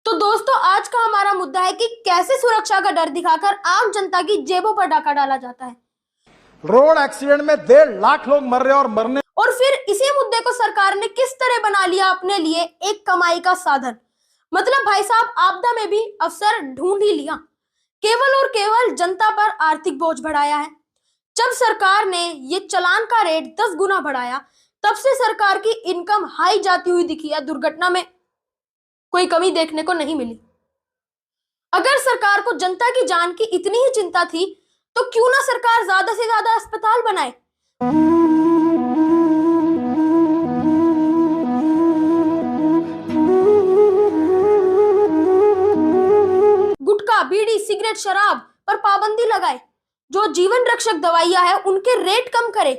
तो दोस्तों आज का हमारा मुद्दा है कि कैसे सुरक्षा का डर दिखाकर आम जनता की जेबों पर डाका डाला जाता है। रोड एक्सीडेंट में 1.5 लाख लोग मर रहे और मरने और फिर इसी मुद्दे को सरकार ने किस तरह बना लिया अपने लिए एक कमाई का साधन। मतलब भाई साहब आपदा में भी अवसर ढूंढ ही लिया, केवल और केवल जनता पर आर्थिक बोझ बढ़ाया है। जब सरकार ने ये चालान का रेट 10 गुना बढ़ाया तब से सरकार की इनकम हाई जाती हुई दिखी है। दुर्घटना में कोई कमी देखने को नहीं मिली। अगर सरकार को जनता की जान की इतनी ही चिंता थी तो क्यों ना सरकार ज्यादा से ज्यादा अस्पताल बनाए। गुटखा, बीड़ी, सिगरेट, शराब पर पाबंदी लगाए। जो जीवन रक्षक दवाइयां हैं उनके रेट कम करे।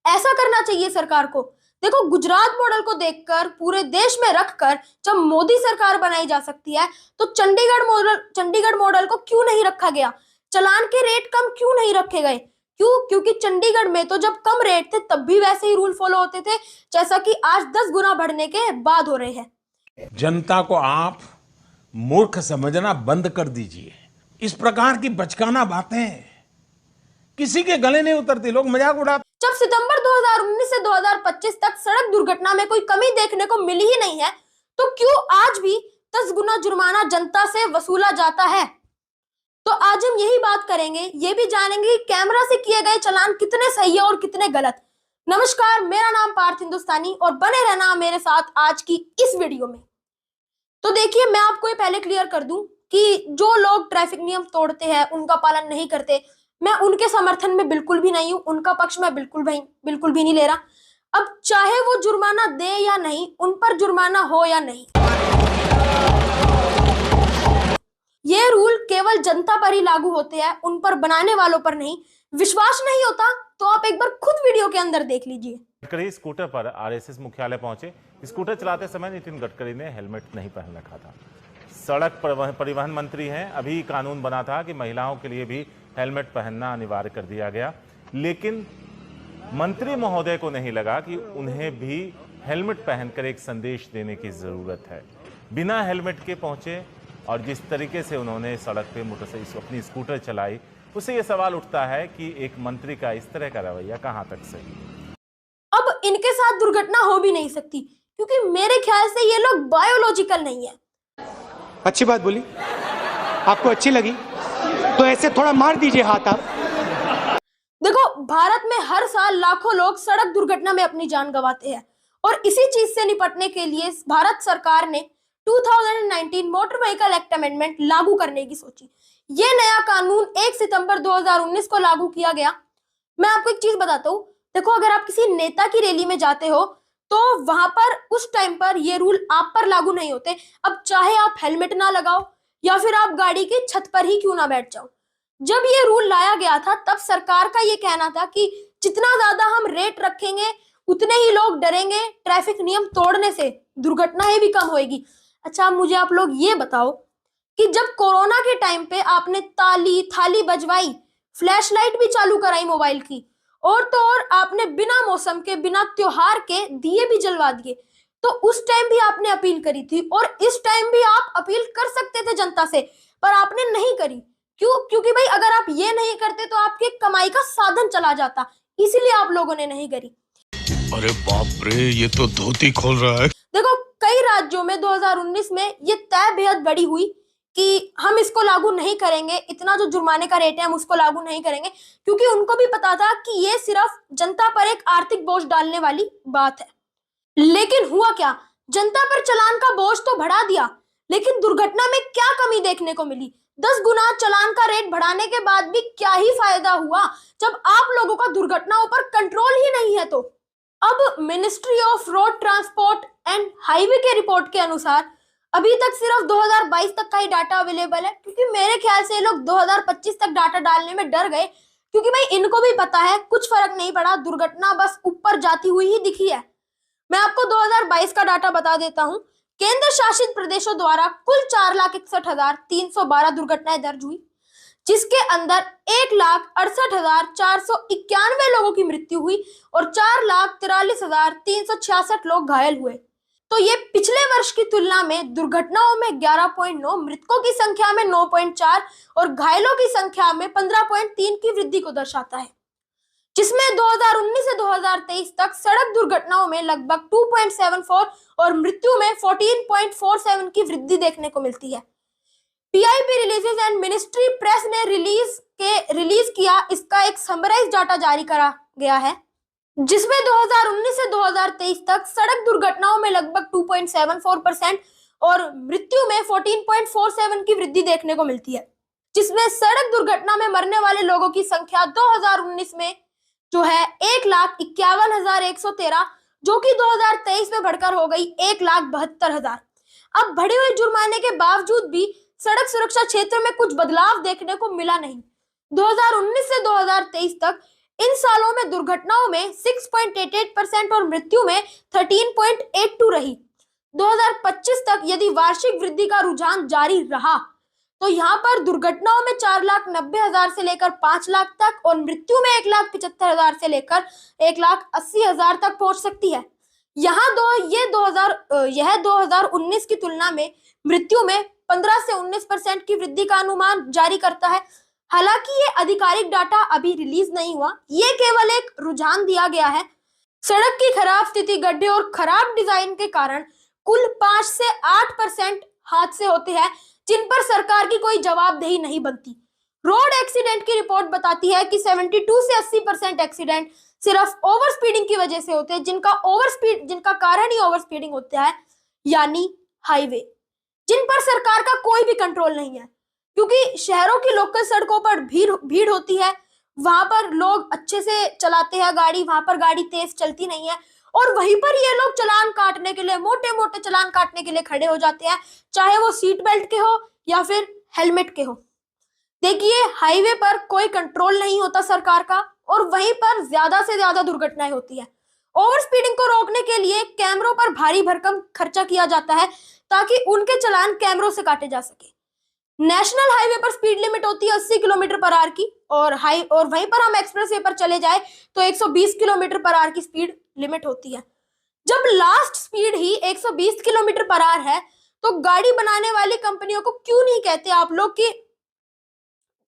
ऐसा करना चाहिए सरकार को। देखो गुजरात मॉडल को देखकर पूरे देश में रखकर जब मोदी सरकार बनाई जा सकती है तो चंडीगढ़ मॉडल को क्यों नहीं रखा गया। चालान के रेट कम क्यों नहीं रखे गए? क्योंकि चंडीगढ़ में तो जब कम रेट थे तब भी वैसे ही रूल फॉलो होते थे जैसा कि आज 10 गुना बढ़ने के बाद हो रहे हैं। जनता को आप मूर्ख समझना बंद कर दीजिए। इस प्रकार की बचकाना बातें किसी के गले नहीं उतरती, लोग मजाक उड़ाते। जब सितंबर 2019 से 2025 तक सड़क दुर्घटना में कोई कमी देखने को मिली ही नहीं है तो क्यों आज भी 10 गुना जुर्माना जनता से वसूला जाता है? तो आज हम यही बात करेंगे, ये भी जानेंगे कि कैमरा से किए गए चालान कितने सही है और कितने गलत। नमस्कार, मेरा नाम पार्थ हिंदुस्तानी और बने रहना मेरे साथ आज की इस वीडियो में। तो देखिए मैं आपको ये पहले क्लियर कर दूं कि जो लोग ट्रैफिक नियम तोड़ते हैं, उनका पालन नहीं करते, मैं उनके समर्थन में बिल्कुल भी नहीं हूं, उनका पक्ष मैं बिल्कुल भी नहीं ले रहा। अब चाहे वो जुर्माना दे या नहीं, उन पर जुर्माना हो या नहीं, ये रूल केवल जनता पर ही लागू होते हैं, उन पर बनाने वालों पर नहीं। विश्वास नहीं होता तो आप एक बार खुद वीडियो के अंदर देख लीजिए। गडकरी स्कूटर पर आरएसएस मुख्यालय पहुंचे। स्कूटर चलाते समय नितिन गडकरी ने हेलमेट नहीं पहन रखा था। सड़क परिवहन मंत्री हैं, अभी कानून बना था कि महिलाओं के लिए भी हेलमेट पहनना अनिवार्य कर दिया गया, लेकिन मंत्री महोदय को नहीं लगा कि उन्हें भी हेलमेट पहनकर एक संदेश देने की जरूरत है। बिना हेलमेट के पहुंचे और जिस तरीके से उन्होंने सड़क पे मोटरसाइकिल अपनी स्कूटर चलाई, उससे यह सवाल उठता है कि एक मंत्री का इस तरह का रवैया कहां तक सही। अब इनके साथ दुर्घटना हो भी नहीं सकती क्योंकि मेरे ख्याल से ये लोग बायोलॉजिकल नहीं है। अच्छी बात बोली, आपको अच्छी लगी तो ऐसे थोड़ा मार दीजिए हाथ आप। देखो भारत में हर साल लाखों लोग सड़क दुर्घटना में अपनी जान गंवाते हैं और इसी चीज से निपटने के लिए भारत सरकार ने 2019 मोटर व्हीकल एक्ट अमेंडमेंट लागू करने की सोची। ये नया कानून 1 सितंबर 2019 को लागू किया गया। मैं आपको एक चीज बताता हूँ, देखो अगर आप किसी नेता की रैली में जाते हो तो वहां पर उस टाइम पर ये रूल आप पर लागू नहीं होते। अब चाहे आप हेलमेट ना लगाओ या फिर आप गाड़ी की छत पर ही क्यों ना बैठ जाओ, जब ये रूल लाया गया था तब सरकार का ये कहना था कि जितना ज्यादा हम रेट रखेंगे उतने ही लोग डरेंगे, ट्रैफिक नियम तोड़ने से दुर्घटनाएं भी कम होगी। अच्छा मुझे आप लोग ये बताओ कि जब कोरोना के टाइम पे आपने ताली थाली बजवाई, फ्लैश लाइट भी चालू कराई मोबाइल की, और तो और आपने बिना मौसम के, बिना त्योहार के दिए भी जलवा दिए, तो उस टाइम भी आपने अपील करी थी और इस टाइम भी आप अपील कर सकते थे जनता से, पर आपने नहीं करी। क्यों? क्योंकि भाई अगर आप ये नहीं करते तो आपके कमाई का साधन चला जाता, इसीलिए आप लोगों ने नहीं करी। अरे बाप रे, ये तो धोती खोल रहा है। देखो कई राज्यों में 2019 में ये तय बेहद बड़ी हुई कि हम इसको लागू नहीं करेंगे, इतना जो जुर्माने का रेट है हम उसको लागू नहीं करेंगे, क्योंकि उनको भी पता था कि ये सिर्फ जनता पर एक आर्थिक बोझ डालने वाली बात है। लेकिन हुआ क्या, जनता पर चालान का बोझ तो बढ़ा दिया, लेकिन दुर्घटना में क्या कमी देखने को मिली? 10 गुना चालान का रेट बढ़ाने के बाद भी क्या ही फायदा हुआ जब आप लोगों का दुर्घटनाओं पर कंट्रोल ही नहीं है। तो अब ministry of road transport and highway के रिपोर्ट के अनुसार अभी तक सिर्फ 2022 तक का ही डाटा अवेलेबल है, क्योंकि मेरे ख्याल से लोग 2025 तक डाटा डालने में डर गए, क्योंकि भाई इनको भी पता है कुछ फर्क नहीं पड़ा, दुर्घटना बस ऊपर जाती हुई ही दिखी है। मैं आपको 2022 का डाटा बता देता हूं। केंद्र शासित प्रदेशों द्वारा कुल 4,61,312 दुर्घटनाएं दर्ज हुई, जिसके अंदर 1,68,491 लोगों की मृत्यु हुई और 4,43,366 लोग घायल हुए। तो ये पिछले वर्ष की तुलना में दुर्घटनाओं में 11.9, मृतकों की संख्या में 9.4 और घायलों की संख्या में 15.3 की वृद्धि को दर्शाता है, जिसमें 2019 से 2023 तक सड़क दुर्घटनाओं में लगभग 2.74 और मृत्यु में 14.47 की वृद्धि देखने को मिलती है। PIB releases and ministry press ने रिलीज किया इसका एक समराइज डाटा जारी करा गया है, जिसमें 2019 से 2023 तक सड़क दुर्घटनाओं में लगभग 2.74% और मृत्यु में 14.47 की वृद्धि देखने को मिलती है, जिसमें सड़क दुर्घटना में मरने वाले लोगों की संख्या 2019 में जो है 1,51,113, जो कि 2023 में बढ़कर हो गई 1,72,000। अब बढ़े हुए जुर्माने के बावजूद भी सड़क सुरक्षा क्षेत्र में कुछ बदलाव देखने को मिला नहीं। 2019 से 2023 तक इन सालों में दुर्घटनाओं में 6.88% और मृत्यु में 13.82 रही। 2025 तक यदि वार्षिक वृद्धि का रुझान जारी रहा तो यहाँ पर दुर्घटनाओं में 4,90,000 से लेकर 5 लाख तक और मृत्यु में 1,75,000 से लेकर 1,80,000 तक पहुंच सकती है। यह 2019 की तुलना में मृत्यु में 15 से 19% की वृद्धि का अनुमान जारी करता है। हालांकि ये आधिकारिक डाटा अभी रिलीज नहीं हुआ, ये केवल एक रुझान दिया गया है। सड़क की खराब स्थिति, गड्ढे और खराब डिजाइन के कारण कुल 5 से 8% हादसे होते हैं जिन पर सरकार की कोई जवाबदेही नहीं बनती। रोड एक्सीडेंट की रिपोर्ट बताती है कि 72 से 80% एक्सीडेंट सिर्फ ओवर स्पीडिंग की वजह से होते हैं, जिनका कारण ही ओवर स्पीडिंग होता है, यानी हाईवे, जिन पर सरकार का कोई भी कंट्रोल नहीं है। क्योंकि शहरों की लोकल सड़कों पर भीड़ होती है, वहां पर लोग अच्छे से चलाते हैं गाड़ी, वहां पर गाड़ी तेज चलती नहीं है और वहीं पर ये लोग चालान काटने के लिए, मोटे मोटे चालान काटने के लिए खड़े हो जाते हैं, चाहे वो सीट बेल्ट के हो या फिर हेलमेट के हो। देखिए, हाईवे पर कोई कंट्रोल नहीं होता सरकार का और वहीं पर ज्यादा से ज्यादा दुर्घटनाएं होती है। ओवर स्पीडिंग को रोकने के लिए कैमरों पर भारी भरकम खर्चा किया जाता है ताकि उनके चालान कैमरों से काटे जा सके। नेशनल हाईवे पर स्पीड लिमिट होती है 80 किलोमीटर पर आवर की और वहीं पर हम एक्सप्रेस वे पर चले जाए तो 120 किलोमीटर पर आवर की स्पीड लिमिट होती है। जब लास्ट स्पीड ही 120 किलोमीटर पर आवर है तो गाड़ी बनाने वाली कंपनियों को क्यों नहीं कहते आप लोग कि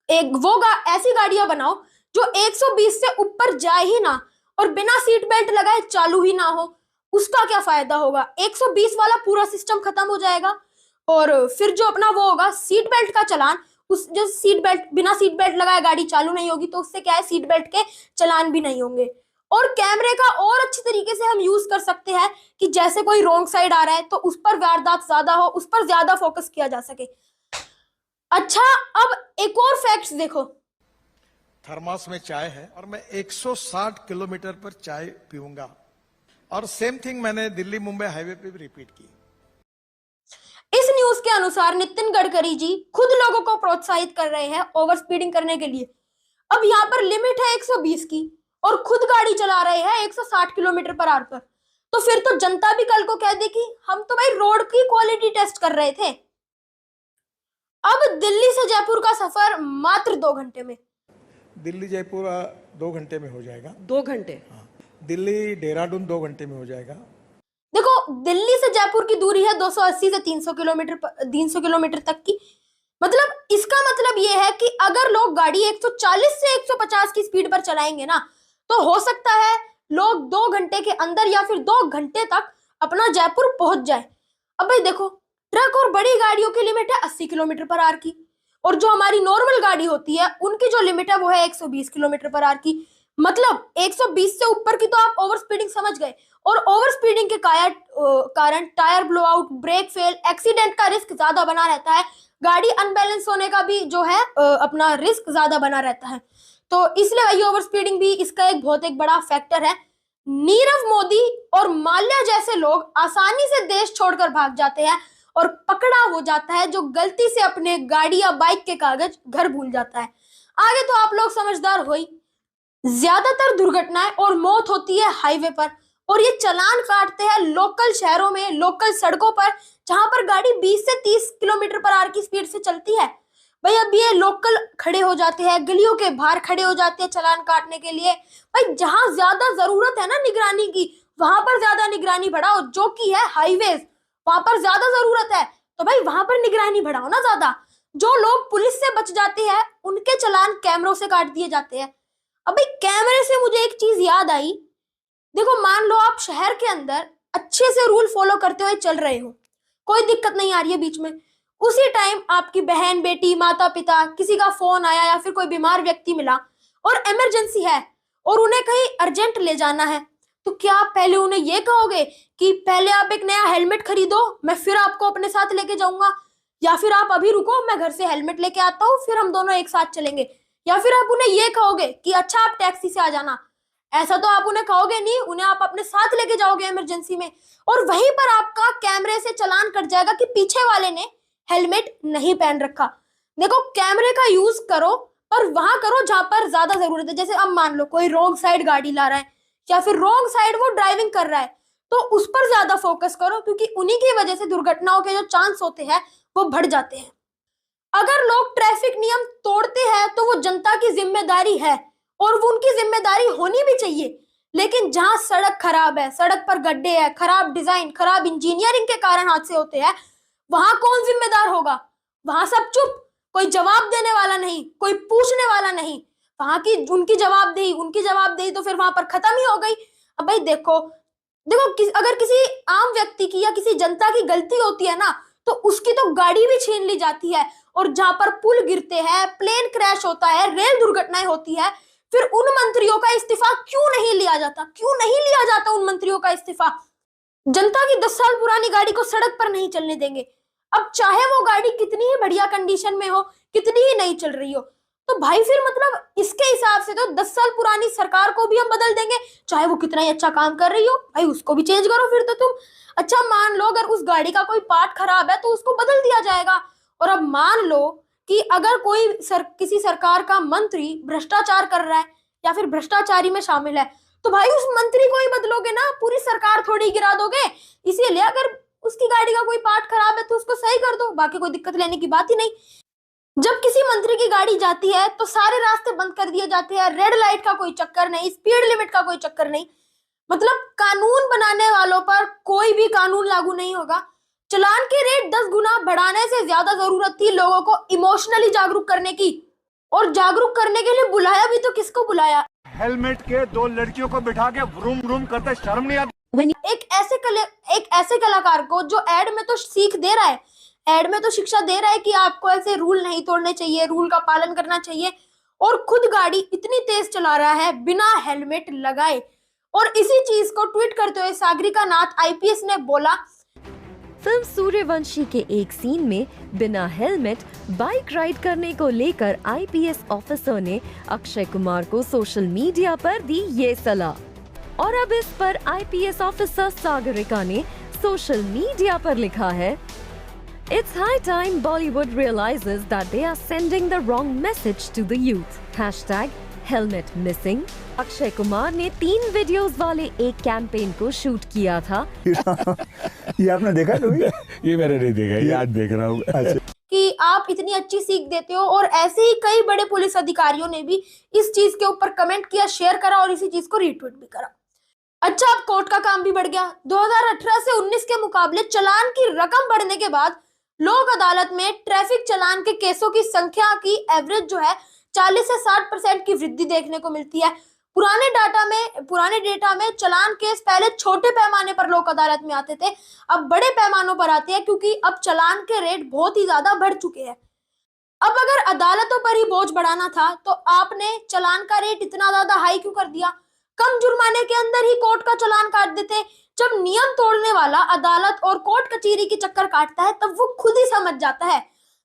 ऐसी गाड़ियां बनाओ जो 120 से ऊपर जाए ही ना और बिना सीट बेल्ट लगाए चालू ही ना हो। उसका क्या फायदा होगा? 120 वाला पूरा सिस्टम खत्म हो जाएगा और फिर जो अपना वो होगा सीट बेल्ट का चालान, बिना सीट बेल्ट लगाए गाड़ी चालू नहीं होगी तो उससे क्या है, सीट बेल्ट के चालान भी नहीं होंगे। और कैमरे का और अच्छी तरीके से हम यूज कर सकते हैं कि जैसे कोई रॉन्ग साइड आ रहा है तो उस पर वारदात ज्यादा हो, उस पर ज्यादा फोकस किया जा सके। अच्छा, अब एक और फैक्ट्स देखो। थर्मास में चाय है और मैं 160 किलोमीटर पर चाय पीऊंगा और सेम थिंग मैंने दिल्ली मुंबई हाईवे पे भी रिपीट की। इस न्यूज के अनुसार नितिन गडकरी जी खुद लोगों को प्रोत्साहित कर रहे हैं ओवर स्पीडिंग करने के लिए। अब यहाँ पर लिमिट है 120 की और खुद गाड़ी चला रहे हैं 160 किलोमीटर पर आवर पर, तो फिर तो जनता भी कल को कह दे कि हम तो भाई रोड की क्वालिटी टेस्ट कर रहे थे। अब दिल्ली से जयपुर का सफर मात्र 2 घंटे में। दिल्ली जयपुर 2 घंटे में हो जाएगा। 2 घंटे? हाँ। दिल्ली देहरादून 2 घंटे में हो जाएगा। देखो, दिल्ली से जयपुर की दूरी है 280 से 300 किलोमीटर तक की। मतलब इसका मतलब ये है कि अगर लोग गाड़ी 140 से 150 की स्पीड पर चलाएंगे ना तो हो सकता है लोग 2 घंटे के अंदर या फिर 2 घंटे तक अपना जयपुर पहुंच जाए। अब भाई देखो, ट्रक और बड़ी गाड़ियों की लिमिट है 80 किलोमीटर पर आवर की और जो हमारी नॉर्मल गाड़ी होती है उनकी जो लिमिट है वो है 120 किलोमीटर पर आवर की। मतलब 120 से ऊपर की तो आप ओवर स्पीडिंग समझ गए और ओवर स्पीडिंग के कारण tyre blow out, brake fail, accident का रिस्क ज्यादा बना रहता है, गाड़ी अनबैलेंस होने का भी जो है अपना रिस्क ज्यादा बना रहता है। तो इसलिए वही ओवर स्पीडिंग भी इसका एक बहुत एक बड़ा फैक्टर है। नीरव मोदी और माल्या जैसे लोग आसानी से देश छोड़कर भाग जाते हैं और पकड़ा हो जाता है जो गलती से अपने गाड़ी या बाइक के कागज घर भूल जाता है। आगे तो आप लोग समझदार हो ही। ज्यादातर दुर्घटनाएं और मौत होती है हाईवे पर और ये चालान काटते हैं लोकल शहरों में, लोकल सड़कों पर जहां पर गाड़ी 20 से 30 किलोमीटर पर आवर की स्पीड से चलती है। भाई अब ये लोकल खड़े हो जाते हैं, गलियों के बाहर खड़े हो जाते हैं चालान काटने के लिए। भाई जहां ज्यादा जरूरत है ना निगरानी की, वहां पर ज्यादा निगरानी बढ़ाओ, जो कि है हाईवेज, वहां पर ज्यादा जरूरत है, तो भाई वहां पर निगरानी बढ़ाओ ना ज्यादा। जो लोग पुलिस से बच जाते हैं उनके चालान कैमरों से काट दिए जाते हैं। अब भाई कैमरे से मुझे एक चीज याद आई, देखो मान लो आप शहर के अंदर अच्छे से रूल फॉलो करते हुए चल रहे हो, कोई दिक्कत नहीं आ रही है बीच में, उसी टाइम आपकी बहन, बेटी, माता पिता, किसी का फोन आया या फिर कोई बीमार व्यक्ति मिला और इमरजेंसी है और उन्हें कहीं अर्जेंट ले जाना है, तो क्या आप पहले उन्हें ये कहोगे कि पहले आप एक नया हेलमेट खरीदो, मैं फिर आपको अपने साथ लेके जाऊंगा, या फिर आप अभी रुको मैं घर से हेलमेट लेके आता हूँ फिर हम दोनों एक साथ चलेंगे, या फिर आप उन्हें ये कहोगे कि अच्छा आप टैक्सी से आ जाना? ऐसा तो आप उन्हें कहोगे नहीं, उन्हें आप अपने साथ लेके जाओगे इमरजेंसी में, और वहीं पर आपका कैमरे से चालान कट जाएगा कि पीछे वाले ने हेलमेट नहीं पहन रखा। देखो कैमरे का यूज करो पर वहां करो जहां पर ज्यादा जरूरत है। जैसे अब मान लो कोई रॉन्ग साइड गाड़ी ला रहा है या फिर रॉन्ग साइड वो ड्राइविंग कर रहा है, तो उस पर ज्यादा फोकस करो, क्योंकि उन्हीं की वजह से दुर्घटनाओं के जो चांस होते हैं वो बढ़ जाते हैं। अगर लोग ट्रैफिक नियम तोड़ते हैं तो वो जनता की जिम्मेदारी है और वो उनकी जिम्मेदारी होनी भी चाहिए, लेकिन जहां सड़क खराब है, सड़क पर गड्ढे है, खराब डिजाइन, खराब इंजीनियरिंग के कारण हादसे होते हैं, वहां कौन जिम्मेदार होगा? वहां सब चुप, कोई जवाब देने वाला नहीं, कोई पूछने वाला नहीं, वहां की उनकी जवाबदेही तो फिर वहां पर खत्म ही हो गई। अब भाई देखो अगर किसी आम व्यक्ति की या किसी जनता की गलती होती है ना, तो उसकी तो गाड़ी भी छीन ली जाती है, और जहां पर पुल गिरते हैं, प्लेन क्रैश होता है, रेल दुर्घटनाएं होती है, फिर उन मंत्रियों का इस्तीफा क्यों नहीं लिया जाता उन मंत्रियों का इस्तीफा? जनता की 10 साल पुरानी गाड़ी को सड़क पर नहीं चलने देंगे। अब चाहे वो गाड़ी कितनी ही बढ़िया कंडीशन में हो, कितनी ही नहीं चल रही हो, तो भाई फिर मतलब इसके हिसाब से तो 10 साल पुरानी सरकार को भी हम बदल देंगे, चाहे वो कितना ही अच्छा काम कर रही हो, भाई उसको भी चेंज करो फिर तो तुम। अच्छा मान लो अगर उस गाड़ी का कोई पार्ट खराब है तो उसको बदल दिया जाएगा। और अब मान लो कि अगर किसी सरकार का मंत्री भ्रष्टाचार कर रहा है या फिर भ्रष्टाचारी में शामिल है, तो भाई उस मंत्री को ही बदलोगे ना, पूरी सरकार थोड़ी गिरा दोगे। इसीलिए अगर उसकी गाड़ी का कोई पार्ट खराब है तो उसको सही कर दो, बाकी कोई दिक्कत लेने की बात ही नहीं। जब किसी मंत्री की गाड़ी जाती है तो सारे रास्ते बंद कर दिए जाते हैं, रेड लाइट का कोई चक्कर नहीं, स्पीड लिमिट का कोई चक्कर नहीं, मतलब कानून बनाने वालों पर कोई भी कानून लागू नहीं होगा। चालान के रेट 10 गुना बढ़ाने से ज्यादा जरूरत थी लोगों को इमोशनली जागरूक करने की, और जागरूक करने के लिए बुलाया भी तो किसको बुलाया? हेलमेट के 2 लड़कियों को बिठा के व्रूम व्रूम करते, शर्म नहीं आती? एक ऐसे कलाकार को जो एड में तो सीख दे रहा है, एड में तो शिक्षा दे रहा है कि आपको ऐसे रूल नहीं तोड़ने चाहिए, रूल का पालन करना चाहिए, और खुद गाड़ी इतनी तेज चला रहा है बिना हेलमेट लगाए। और इसी चीज को ट्वीट करते हुए सागरिका नाथ आईपीएस ने बोला, फिल्म सूर्यवंशी के एक सीन में बिना हेलमेट बाइक राइड करने को लेकर आईपीएस ऑफिसर ने अक्षय कुमार को सोशल मीडिया पर दी ये सलाह, और अब इस पर आईपीएस ऑफिसर सागरिका ने सोशल मीडिया पर लिखा है, It's high time Bollywood realizes that they are sending the wrong message to the youth. #helmet missing. Akshay Kumar ने 3 वीडियोस वाले एक कैंपेन को शूट किया था। ये आपने देखा कभी? ये मैंने नहीं देखा, ये आज देख रहा हूँ। अच्छा। कि आप इतनी अच्छी सीख देते हो, और ऐसे ही कई बड़े पुलिस अधिकारियों ने भी इस चीज के ऊपर कमेंट किया, शेयर करा और इसी चीज को रीट्वीट भी करा। अच्छा अब कोर्ट का काम भी बढ़ गया। 2018 से 19 के मुकाबले चालान की रकम बढ़ने के बाद लोक अदालत में ट्रैफिक चालान के केसों की संख्या की एवरेज जो है 40 से 60% की वृद्धि देखने को मिलती है। पुराने डेटा में चालान केस पहले छोटे पैमाने पर लोक अदालत में आते थे, अब बड़े पैमानों पर आते हैं, क्योंकि अब चालान के रेट बहुत ही ज्यादा बढ़ चुके हैं। अब अगर अदालतों पर ही बोझ बढ़ाना था तो आपने चालान का रेट इतना ज्यादा हाई क्यों कर दिया? कम जुर्माने के अंदर ही कोर्ट का चालान काट देते। जब नियम तोड़ने वाला अदालत और कोर्ट कचहरी की चक्कर काटता है तब वो खुद ही समझ जाता है।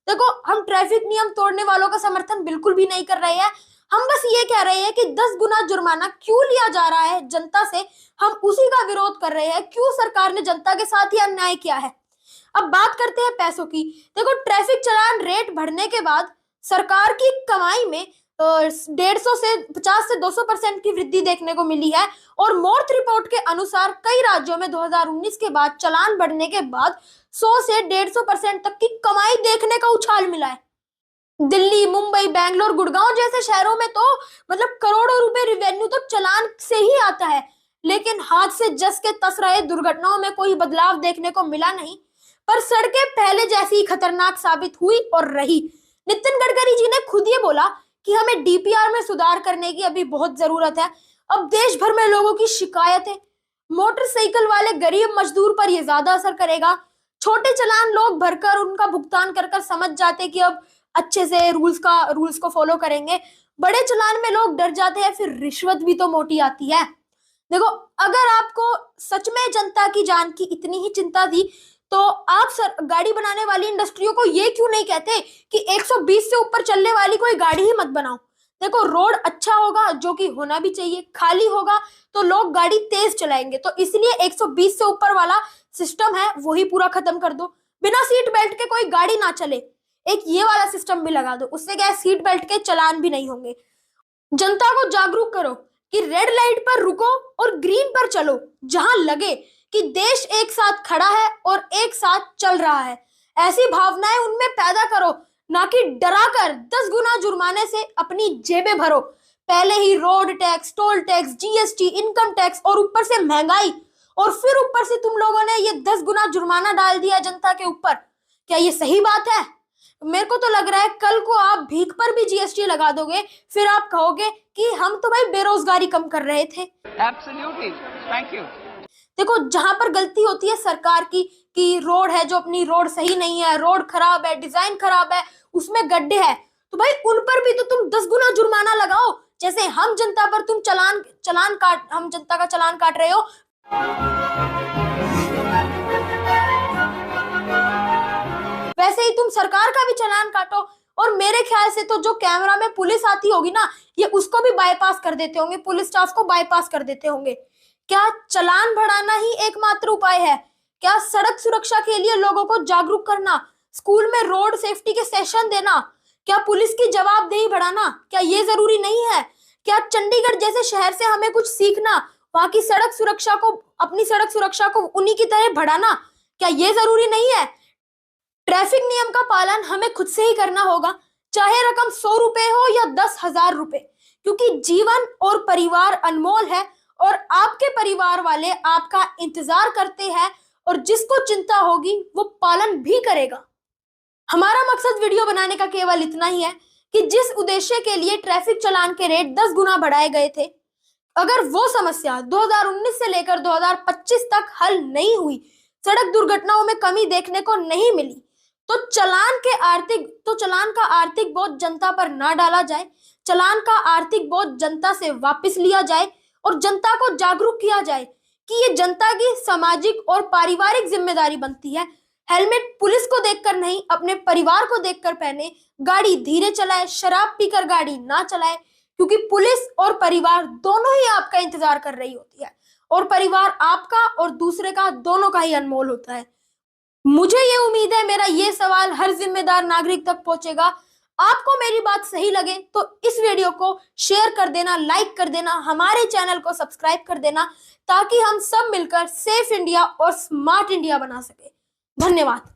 देखो हम ट्रैफिक नियम तोड़ने वालों का समर्थन बिल्कुल भी नहीं कर रहे हैं, हम बस ये कह रहे हैं कि 10 गुना जुर्माना क्यों लिया जा रहा है जनता से, हम उसी का विरोध कर रहे हैं। क्यों सरकार ने जनता के साथ ही अन्याय किया है। अब बात करते हैं पैसों की। देखो ट्रैफिक चालान रेट बढ़ने के बाद सरकार की कमाई में 150 से 50 से 200% की वृद्धि देखने को मिली है, और मोर्थ रिपोर्ट के अनुसार कई राज्यों में 2019 के बाद चालान बढ़ने के बाद 100 से 150% तक की कमाई देखने का उछाल मिला है। दिल्ली, मुंबई, बैंगलोर, गुड़गांव जैसे शहरों में तो मतलब करोड़ों रुपए रिवेन्यू तो चालान से ही आता है। लेकिन हाथ से जस के तस रहे दुर्घटनाओं में कोई बदलाव देखने को मिला नहीं, पर सड़कें पहले जैसी ही खतरनाक साबित हुई और रही। नितिन गडकरी जी ने खुद ये बोला कि हमें डीपीआर में सुधार करने की अभी बहुत जरूरत है। अब देश भर में लोगों की शिकायतें, मोटरसाइकिल वाले गरीब मजदूर पर यह ज्यादा असर करेगा। छोटे चालान लोग भरकर उनका भुगतान कर समझ जाते कि अब अच्छे से रूल्स को फॉलो करेंगे। बड़े चालान में लोग डर जाते हैं, फिर रिश्वत भी तो मोटी आती है। देखो, अगर आपको सच में जनता की जान की इतनी ही चिंता थी तो आप गाड़ी बनाने वाली इंडस्ट्रियों को ये क्यों नहीं कहते कि 120 से ऊपर चलने वाली कोई गाड़ी ही मत बनाओ। देखो, रोड अच्छा होगा, जो कि होना भी चाहिए, खाली होगा तो लोग गाड़ी तेज चलाएंगे, तो इसलिए 120 से ऊपर वाला सिस्टम है वही पूरा खत्म कर दो। बिना सीट बेल्ट के कोई गाड़ी ना चले, एक ये वाला सिस्टम भी लगा दो। उससे क्या है, सीट बेल्ट के चालान भी नहीं होंगे। जनता को जागरूक करो कि रेड लाइट पर रुको और ग्रीन पर चलो, जहां लगे कि देश एक साथ खड़ा है और एक साथ चल रहा है। ऐसी भावनाएं उनमें पैदा करो, ना कि डराकर 10 गुना जुर्माने से अपनी जेबें भरो। पहले ही road tax, toll tax, GST, income tax और ऊपर से महंगाई, और फिर ऊपर से तुम लोगों ने ये 10 गुना जुर्माना डाल दिया जनता के ऊपर। क्या ये सही बात है? मेरे को तो लग रहा है कल को आप भीख पर भी जीएसटी लगा दोगे, फिर आप कहोगे कि हम तो भाई बेरोजगारी कम कर रहे थे। Absolutely. Thank you. देखो, जहां पर गलती होती है सरकार की कि रोड है जो अपनी रोड सही नहीं है, रोड खराब है, डिजाइन खराब है, उसमें गड्ढे हैं, तो भाई उन पर भी तो तुम 10 गुना जुर्माना लगाओ। जैसे हम जनता पर तुम हम जनता का चालान काट रहे हो, वैसे ही तुम सरकार का भी चालान काटो। और मेरे ख्याल से तो जो कैमरा में पुलिस आती होगी ना, ये उसको भी बाईपास कर देते होंगे, पुलिस स्टाफ को बाईपास कर देते होंगे। क्या चालान बढ़ाना ही एकमात्र उपाय है? क्या सड़क सुरक्षा के लिए लोगों को जागरूक करना, स्कूल में रोड सेफ्टी के सेशन देना, क्या पुलिस की जवाबदेही बढ़ाना, क्या ये जरूरी नहीं है? क्या चंडीगढ़ जैसे शहर से हमें कुछ सीखना, वहां की अपनी सड़क सुरक्षा को उन्हीं की तरह बढ़ाना, क्या ये जरूरी नहीं है? ट्रैफिक नियम का पालन हमें खुद से ही करना होगा, चाहे रकम 100 रुपए हो या 10,000 रुपए, क्योंकि जीवन और परिवार अनमोल है और आपके परिवार वाले आपका इंतजार करते हैं, और जिसको चिंता होगी वो पालन भी करेगा। हमारा मकसद वीडियो बनाने का केवल इतना ही है कि जिस उद्देश्य के लिए ट्रैफिक चालान के रेट 10 गुना बढ़ाए गए थे, अगर वो समस्या 2019 से लेकर 2025 तक हल नहीं हुई, सड़क दुर्घटनाओं में कमी देखने को नहीं मिली, तो चालान का आर्थिक बोझ जनता पर ना डाला जाए। चालान का आर्थिक बोझ जनता से वापस लिया जाए और जनता को जागरूक किया जाए कि ये जनता की सामाजिक और पारिवारिक जिम्मेदारी बनती है। हेलमेट पुलिस को देखकर नहीं, अपने परिवार को देखकर पहने, गाड़ी धीरे चलाए, शराब पीकर गाड़ी ना चलाए, क्योंकि पुलिस और परिवार दोनों ही आपका इंतजार कर रही होती है, और परिवार आपका और दूसरे का दोनों का ही अनमोल होता है। मुझे ये उम्मीद है मेरा ये सवाल हर जिम्मेदार नागरिक तक पहुंचेगा। आपको मेरी बात सही लगे तो इस वीडियो को शेयर कर देना, लाइक कर देना, हमारे चैनल को सब्सक्राइब कर देना, ताकि हम सब मिलकर सेफ इंडिया और स्मार्ट इंडिया बना सके। धन्यवाद।